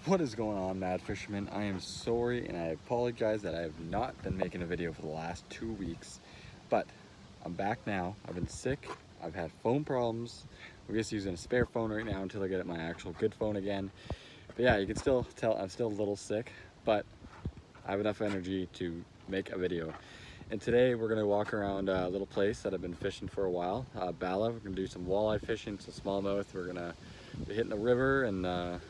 What is going on, Mad Fisherman? I am sorry and I apologize that I have not been making a video for the last 2 weeks, but I'm back now. I've been sick, I've had phone problems. We're just using a spare phone right now until I get my actual good phone again. But yeah, you can still tell I'm still a little sick, but I have enough energy to make a video. And today we're gonna walk around a little place that I've been fishing for a while, Bala. We're gonna do some walleye fishing, some smallmouth. We're gonna be hitting the river and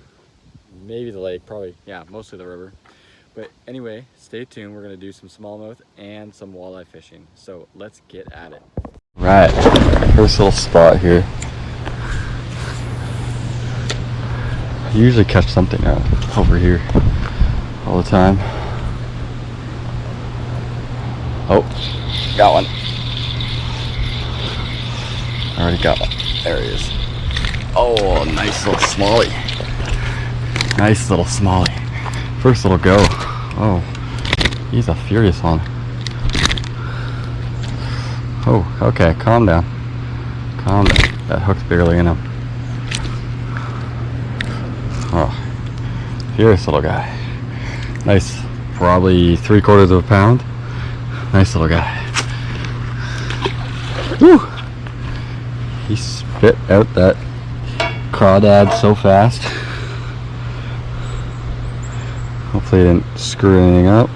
maybe the lake, probably, yeah, mostly the river. But anyway, stay tuned. We're gonna do some smallmouth and some walleye fishing. So let's get at it. Right, first little spot here. I usually catch something over here all the time. Oh, got one. Already got one. There he is. Oh, nice little smallie. Nice little smallie. First little go. Oh, he's a furious one. Oh, okay, calm down. Calm down. That hook's barely in him. Oh, furious little guy. Nice, probably 3/4 of a pound. Nice little guy. Woo! He spit out that crawdad so fast. Hopefully he didn't screw anything up.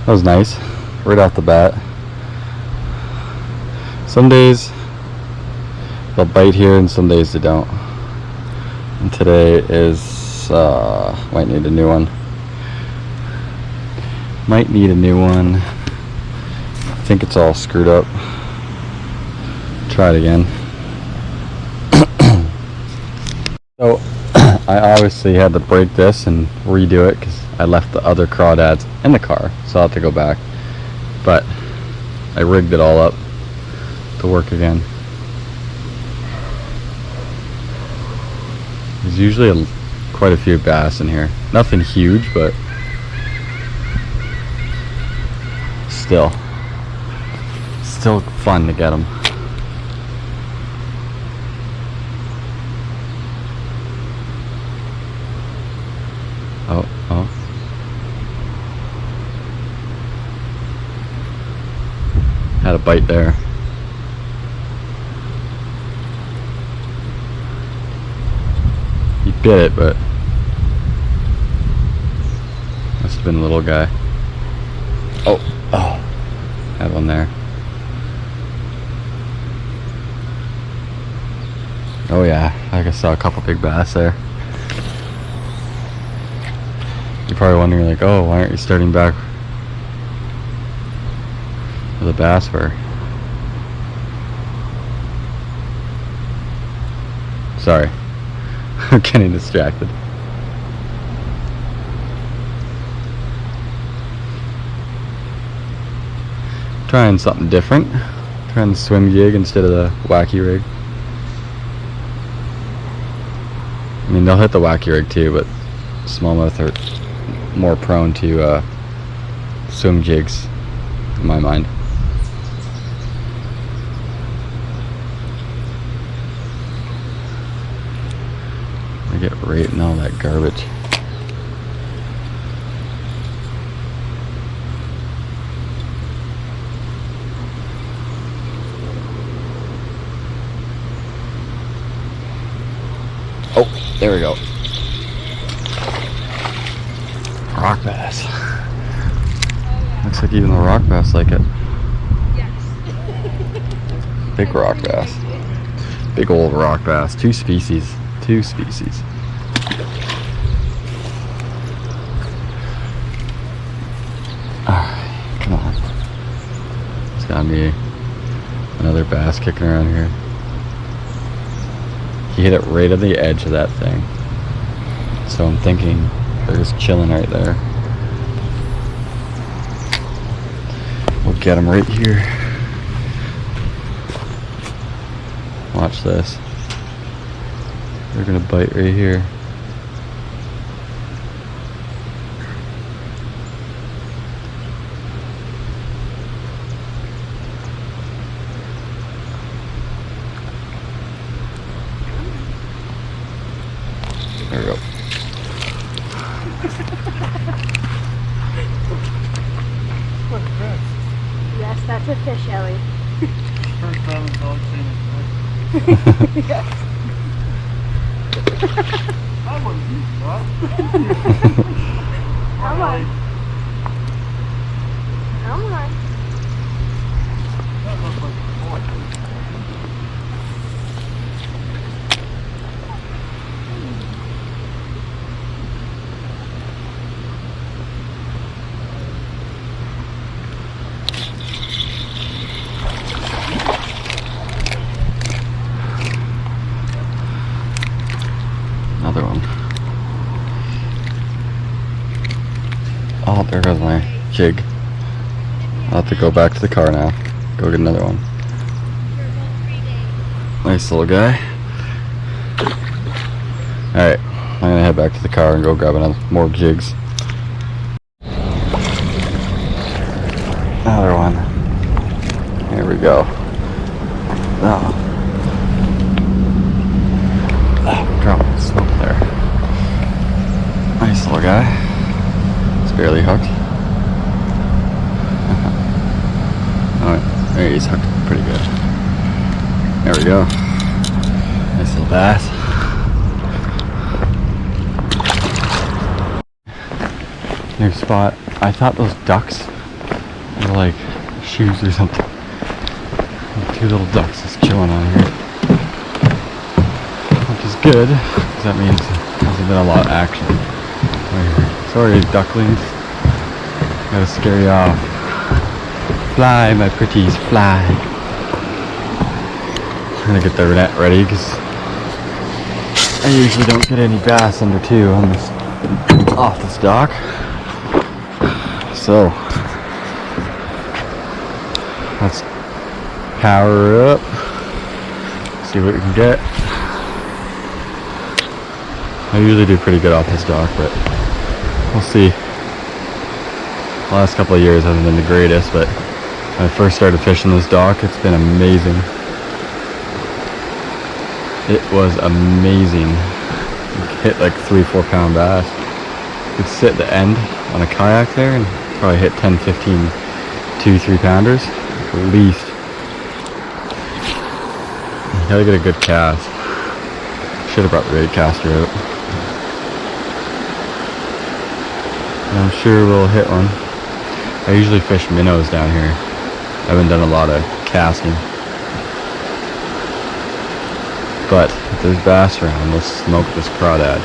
That was nice, right off the bat. Some days they'll bite here and some days they don't. And today is, might need a new one. Might need a new one. I think it's all screwed up. Try it again. So I obviously had to break this and redo it because I left the other crawdads in the car, so I'll have to go back. But I rigged it all up to work again. There's usually quite a few bass in here. Nothing huge, but still fun to get them. Oh. Had a bite there. He bit it, but must have been a little guy. Oh, had one there. Oh yeah, I saw a couple big bass there. You're probably wondering, like, oh, why aren't you starting back with a bass for? Sorry, I'm getting distracted. Trying something different. Trying the swim jig instead of the wacky rig. I mean, they'll hit the wacky rig too, but smallmouth are more prone to swim jigs, in my mind. I get right in all that garbage. Oh, there we go. Rock bass. Looks like even the rock bass like it. Big rock bass. Big old rock bass. Two species. Alright, come on. There's gotta be another bass kicking around here. He hit it right on the edge of that thing. So I'm thinking they're just chilling right there. We'll get him right here. Watch this. They're gonna bite right here. There we go. Yes, that's a fish, Ellie. First time a dog seen it. Yes. I wouldn't use that. Come on. Come on. That looks like a toy. Another one. Oh, there goes my jig. I'll have to go back to the car now. Go get another one. Nice little guy. Alright, I'm gonna head back to the car and go grab another more jigs. Another one. Here we go. Oh. Oh, dropping smoke there. Nice little guy. It's barely hooked. Alright, there he's hooked pretty good. There we go. Nice little bass. New spot. I thought those ducks were like shoes or something. Two little ducks just chilling on here. Which is good, because that means there's been a lot of action. Sorry, ducklings. Gotta scare you off. Fly, my pretties, fly. I'm gonna get the net ready, because I usually don't get any bass under 2 on this, off this dock. So, let's power up, see what we can get. I usually do pretty good off this dock, but we'll see. The last couple of years haven't been the greatest, but when I first started fishing this dock, it's been amazing. It was amazing. You could hit like 3-4 pound bass. You could sit at the end on a kayak there and probably hit 10, 15, 2-3 pounders at least. You gotta get a good cast. Should have brought the bait caster out. And I'm sure we'll hit one. I usually fish minnows down here. I haven't done a lot of casting. But if there's bass around, let's smoke this crawdad.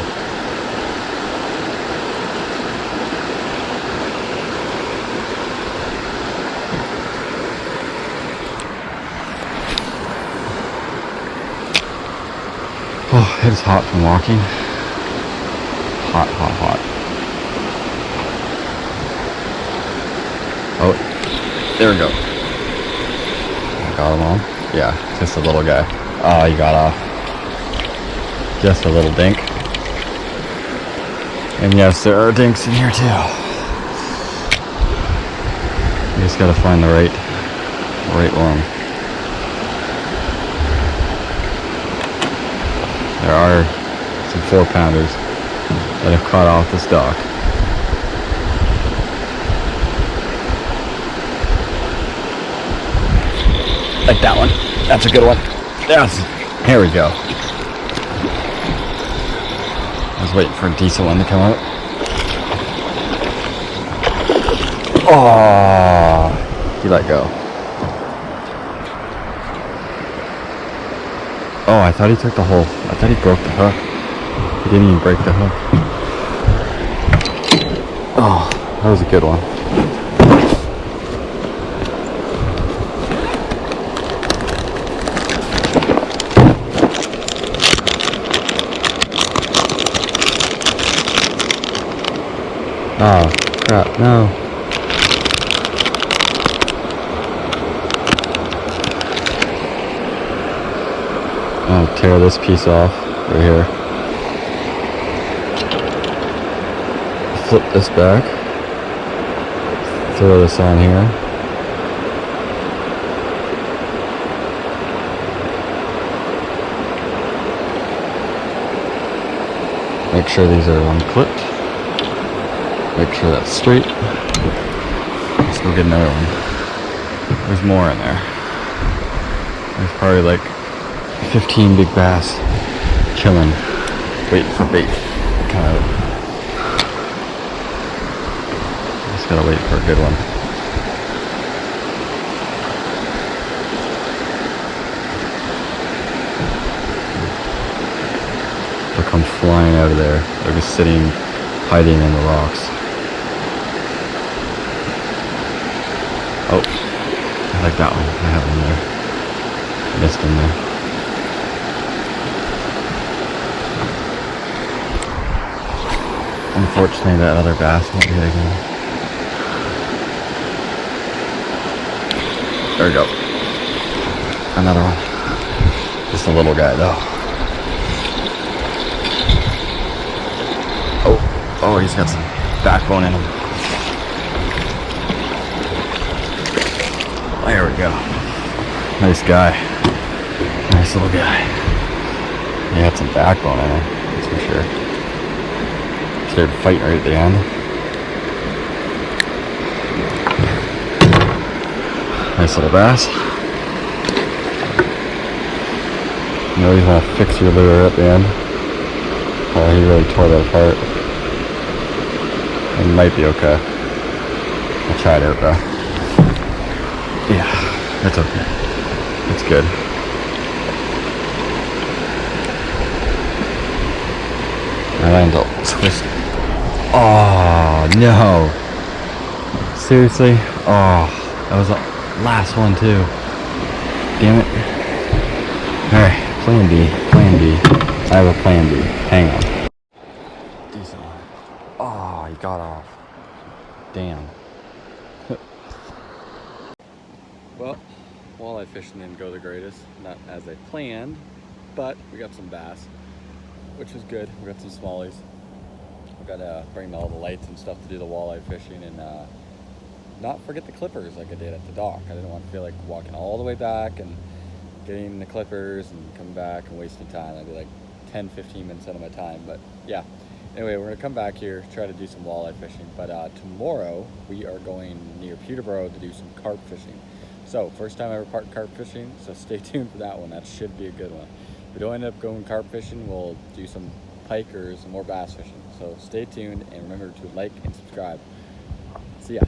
Oh, it is hot from walking. Hot, hot, hot. Oh, there we go. I got him all. Yeah, just a little guy. Oh, he got off. Just a little dink. And yes, there are dinks in here too. You just gotta find the right one. There are some 4 pounders that have caught off this dock. Like that one. That's a good one. Yes. Here we go. I was waiting for a decent one to come out. Oh, he let go. Oh, I thought he took the hole. I thought he broke the hook. He didn't even break the hook. Oh, that was a good one. Oh, crap, no. I'll tear this piece off right here. Flip this back. Throw this on here. Make sure these are unclipped. Make sure that's straight. Let's go get another one. There's more in there. There's probably like 15 big bass chilling, waiting for bait. Kind of. Just gotta wait for a good one. They'll come flying out of there. They're just sitting, hiding in the rocks. Oh, I like that one. I have one there. Missed him there. Unfortunately, that other bass won't be there again. There we go. Another one. Just a little guy though. Oh, he's got some backbone in him. There we go. Nice guy. Nice little guy. He had some backbone in him, that's for sure. Started fighting right at the end. Nice little bass. You always want to fix your lure at the end. Oh, he really tore that apart. It might be okay. I'll try it out though. Yeah, it's okay. It's good. My land's all twisted. Oh no! Seriously? Oh, that was the last one too. Damn it. Alright, plan B. Plan B. I have a plan B. Hang on. Decent one. Oh, he got off. Damn. Well, walleye fishing didn't go the greatest. Not as I planned, but we got some bass, which is good. We got some smallies. We gotta bring all the lights and stuff to do the walleye fishing and not forget the clippers like I did at the dock. I didn't want to feel like walking all the way back and getting the clippers and coming back and wasting time. I'd be like 10-15 minutes out of my time, but yeah. Anyway, we're gonna come back here, try to do some walleye fishing, but tomorrow we are going near Peterborough to do some carp fishing. So, first time ever carp fishing, so stay tuned for that one. That should be a good one. If we don't end up going carp fishing, we'll do some pike or some more bass fishing. So stay tuned and remember to like and subscribe. See ya.